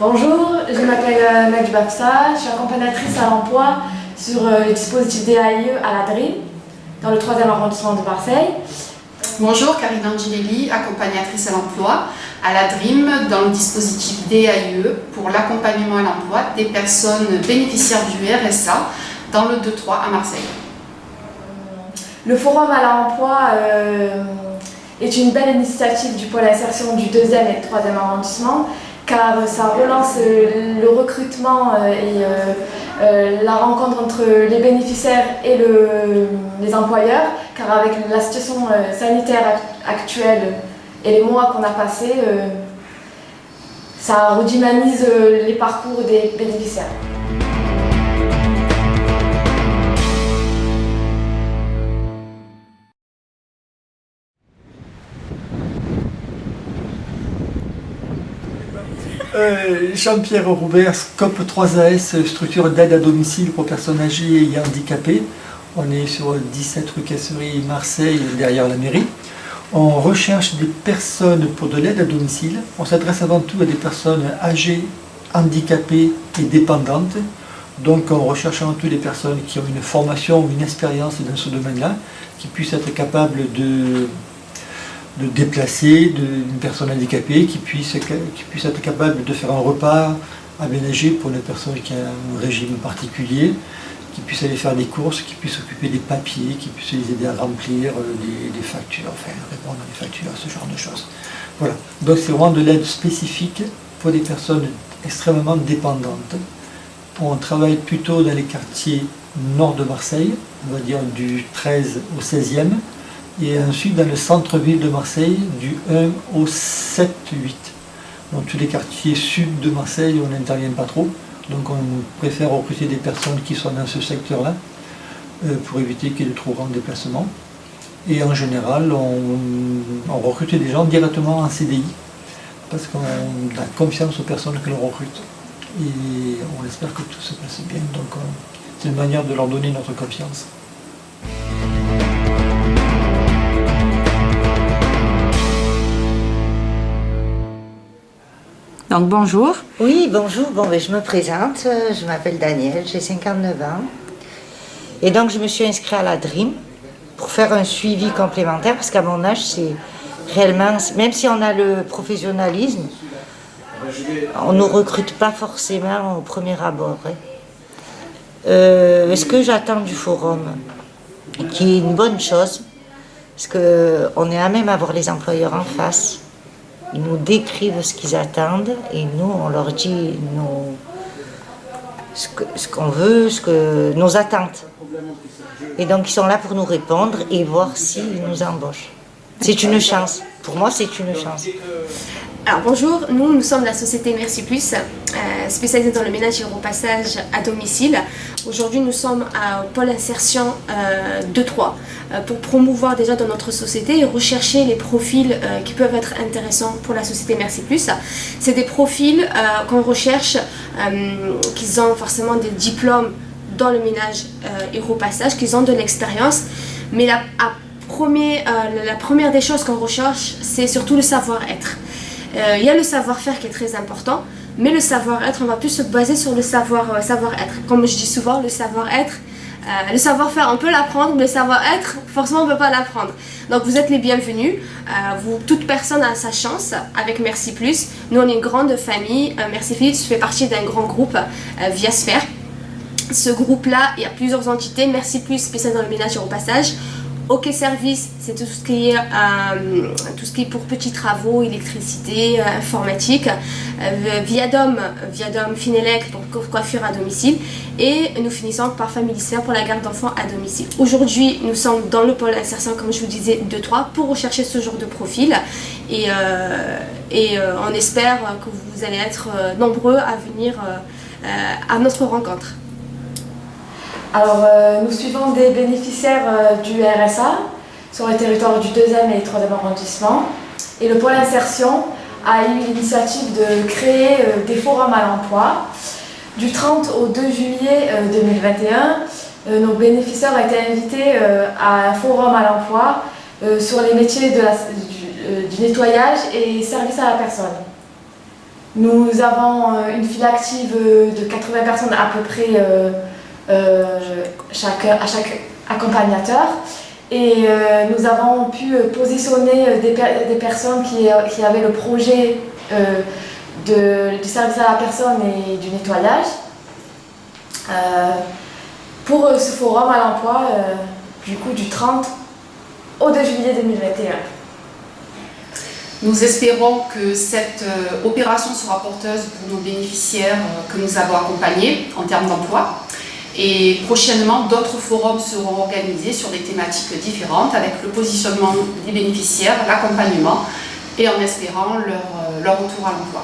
Bonjour, je m'appelle Najba Afsa, je suis accompagnatrice à l'emploi sur le dispositif DAIE à la DRIM, dans le 3e arrondissement de Marseille. Bonjour, Karine Angelelli, accompagnatrice à l'emploi à la DRIM dans le dispositif DAIE pour l'accompagnement à l'emploi des personnes bénéficiaires du RSA dans le 2-3 à Marseille. Le forum à l'emploi est une belle initiative du pôle insertion du 2e et 3e arrondissement car ça relance le recrutement et la rencontre entre les bénéficiaires et les employeurs, car avec la situation sanitaire actuelle et les mois qu'on a passés, ça redynamise les parcours des bénéficiaires. Jean-Pierre Roubert, SCOP 3AS, structure d'aide à domicile pour personnes âgées et handicapées. On est sur 17 rue Casserie, Marseille, derrière la mairie. On recherche des personnes pour de l'aide à domicile. On s'adresse avant tout à des personnes âgées, handicapées et dépendantes. Donc on recherche avant tout des personnes qui ont une formation ou une expérience dans ce domaine-là, qui puissent être capables de déplacer une personne handicapée, qui puisse être capable de faire un repas aménagé pour une personne qui a un régime particulier, qui puisse aller faire des courses, qui puisse s'occuper des papiers, qui puisse les aider à remplir des factures, enfin répondre à des factures, ce genre de choses. Voilà, donc c'est vraiment de l'aide spécifique pour des personnes extrêmement dépendantes. On travaille plutôt dans les quartiers nord de Marseille, on va dire du 13 au 16e, et ensuite dans le centre-ville de Marseille, du 1 au 7-8. Donc tous les quartiers sud de Marseille, on n'intervient pas trop. Donc on préfère recruter des personnes qui sont dans ce secteur-là, pour éviter qu'il y ait de trop grands déplacements. Et en général, on recrute des gens directement en CDI, parce qu'on a confiance aux personnes que l'on recrute. Et on espère que tout se passe bien. Donc c'est une manière de leur donner notre confiance. Donc bonjour. Oui, bonjour. Bon, je me présente. Je m'appelle Danielle, j'ai 59 ans. Et donc je me suis inscrite à la DRIM pour faire un suivi complémentaire parce qu'à mon âge, c'est réellement, même si on a le professionnalisme, on ne nous recrute pas forcément au premier abord. Ce que j'attends du forum, qui est une bonne chose, parce qu'on est à même à voir les employeurs en face. Ils nous décrivent ce qu'ils attendent et nous, on leur dit ce qu'on veut, nos attentes. Et donc, ils sont là pour nous répondre et voir s'ils nous embauchent. C'est une chance. Pour moi, c'est une chance. Alors bonjour, nous sommes la société Merci Plus, spécialisée dans le ménage et le repassage à domicile. Aujourd'hui, nous sommes à pôle insertion 2-3 pour promouvoir déjà dans notre société et rechercher les profils qui peuvent être intéressants pour la société Merci Plus. C'est des profils qu'on recherche, qui ont forcément des diplômes dans le ménage et repassage, qui ont de l'expérience, mais la première des choses qu'on recherche, c'est surtout le savoir-être. Il y a le savoir-faire qui est très important, mais le savoir-être, on va plus se baser sur le savoir-être. Comme je dis souvent, le savoir-être, le savoir-faire, on peut l'apprendre, mais le savoir-être, forcément, on ne peut pas l'apprendre. Donc, vous êtes les bienvenus. Toute personne a sa chance avec Merci Plus. Nous, on est une grande famille. Merci Plus fait partie d'un grand groupe, Viasphère. Ce groupe-là, il y a plusieurs entités. Merci Plus, spécialisé dans le ménage et le repassage. OK Service, c'est tout ce qui est pour petits travaux, électricité, informatique. Viadom Finelec pour coiffure à domicile. Et nous finissons par Familicère pour la garde d'enfants à domicile. Aujourd'hui, nous sommes dans le pôle insertion, comme je vous disais, 2-3 pour rechercher ce genre de profil. Et on espère que vous allez être nombreux à venir à notre rencontre. Alors, nous suivons des bénéficiaires du RSA sur le territoire du 2e et 3e arrondissement. Et le pôle insertion a eu l'initiative de créer des forums à l'emploi. Du 30 au 2 juillet 2021, nos bénéficiaires ont été invités à un forum à l'emploi sur les métiers du nettoyage et service à la personne. Nous avons une file active de 80 personnes à peu près à chaque accompagnateur. Et nous avons pu positionner des personnes qui avaient le projet du service à la personne et du nettoyage pour ce forum à l'emploi du coup du 30 au 2 juillet 2021. Nous espérons que cette opération sera porteuse pour nos bénéficiaires que nous avons accompagnés en termes d'emploi. Et prochainement, d'autres forums seront organisés sur des thématiques différentes avec le positionnement des bénéficiaires, l'accompagnement et en espérant leur retour à l'emploi.